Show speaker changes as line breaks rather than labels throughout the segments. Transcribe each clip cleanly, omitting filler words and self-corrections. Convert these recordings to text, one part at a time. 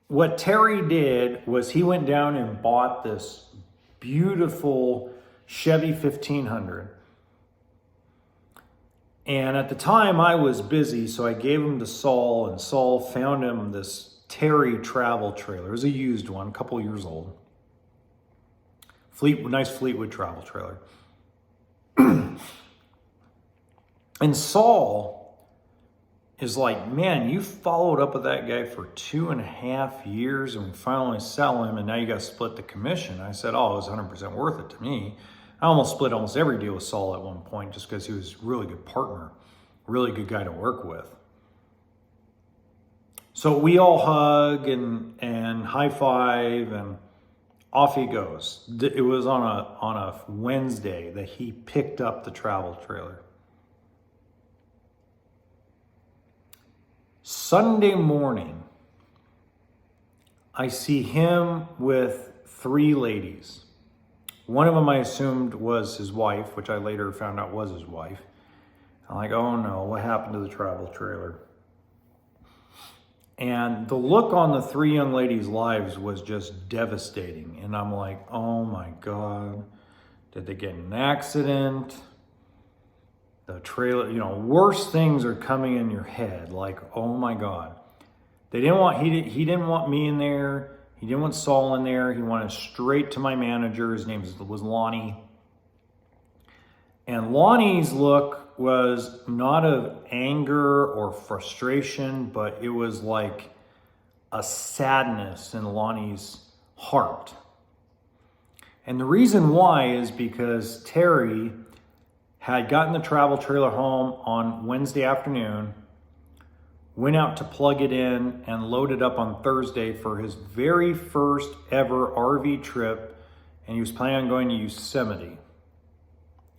what Terry did was he went down and bought this beautiful Chevy 1500. And at the time I was busy, so I gave him to Saul, and Saul found him this Terry travel trailer. It was a used one, a couple years old. Nice Fleetwood travel trailer. And Saul is like, man, you followed up with that guy for 2.5 years and we finally sell him, and now you got to split the commission. I said, oh, it was 100% worth it to me. I almost split almost every deal with Saul at one point just because he was a really good partner, really good guy to work with. So we all hug and high five, and off he goes. It was on a Wednesday that he picked up the travel trailer. Sunday morning, I see him with 3 ladies. One of them I assumed was his wife, which I later found out was his wife. I'm like, oh no, what happened to the travel trailer? And the look on the 3 young ladies' lives was just devastating. And I'm like, oh my God, did they get in an accident? The trailer, worse things are coming in your head. Like, oh my God. He didn't want me in there. He didn't want Saul in there. He wanted straight to my manager. His name was Lonnie. And Lonnie's look was not of anger or frustration, but it was like a sadness in Lonnie's heart. And the reason why is because Terry had gotten the travel trailer home on Wednesday afternoon, went out to plug it in and load it up on Thursday for his very first ever RV trip, and he was planning on going to Yosemite.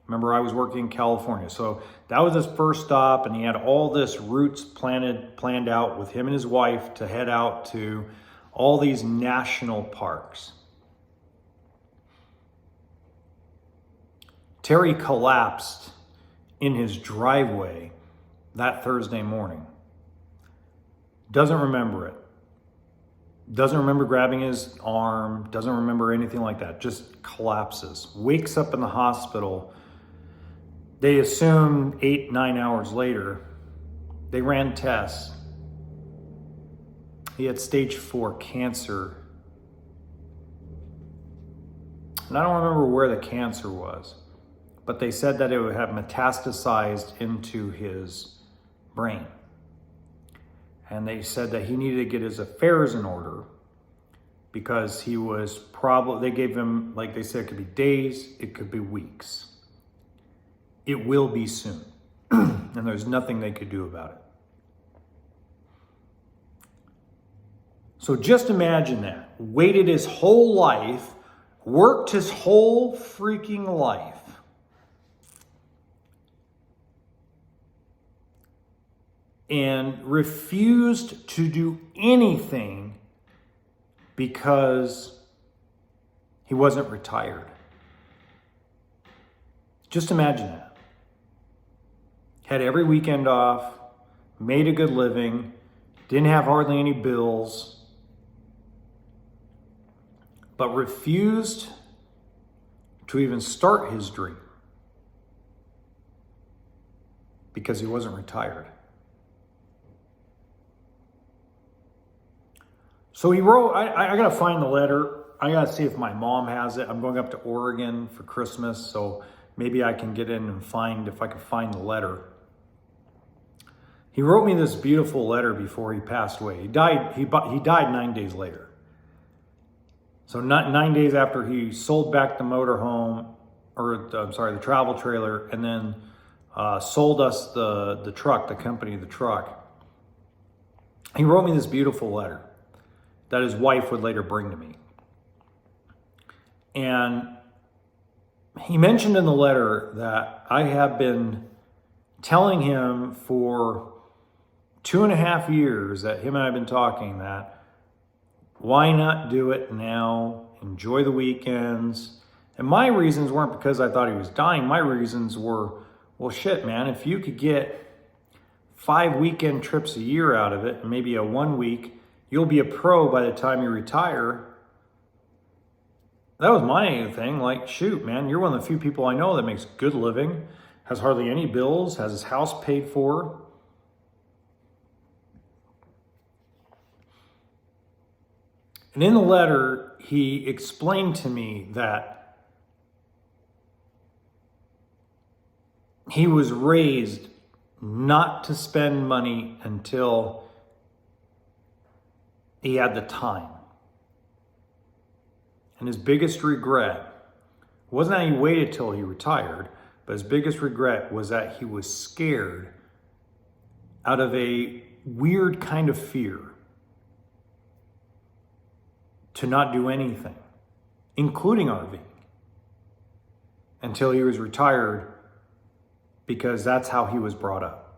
Remember, I was working in California, so that was his first stop, and he had all this routes planned out with him and his wife to head out to all these national parks. Terry collapsed in his driveway that Thursday morning. Doesn't remember it. Doesn't remember grabbing his arm. Doesn't remember anything like that. Just collapses. Wakes up in the hospital. They assume 8-9 hours later. They ran tests. He had stage 4 cancer. And I don't remember where the cancer was, but they said that it would have metastasized into his brain. And they said that he needed to get his affairs in order because he was they gave him, like they said, it could be days, it could be weeks. It will be soon. And there's nothing they could do about it. So just imagine that. Waited his whole life, worked his whole freaking life, and refused to do anything because he wasn't retired. Just imagine that. Had every weekend off, made a good living, didn't have hardly any bills, but refused to even start his dream because he wasn't retired. So he wrote, I got to find the letter. I got to see if my mom has it. I'm going up to Oregon for Christmas, so maybe I can get in and find if I can find the letter. He wrote me this beautiful letter before he passed away. He died 9 days later. So not 9 days after he sold back the motorhome, the travel trailer, and then sold us the truck, the company, the truck. He wrote me this beautiful letter that his wife would later bring to me. And he mentioned in the letter that I have been telling him for 2.5 years that him and I have been talking that why not do it now, enjoy the weekends. And my reasons weren't because I thought he was dying. My reasons were, well, shit, man, if you could get 5 weekend trips a year out of it, and maybe a 1 week You'll be a pro by the time you retire. That was my thing. Like, shoot, man, you're one of the few people I know that makes good living, has hardly any bills, has his house paid for. And in the letter, he explained to me that he was raised not to spend money until he had the time. And his biggest regret wasn't that he waited till he retired, but his biggest regret was that he was scared out of a weird kind of fear to not do anything, including RVing, until he was retired, because that's how he was brought up.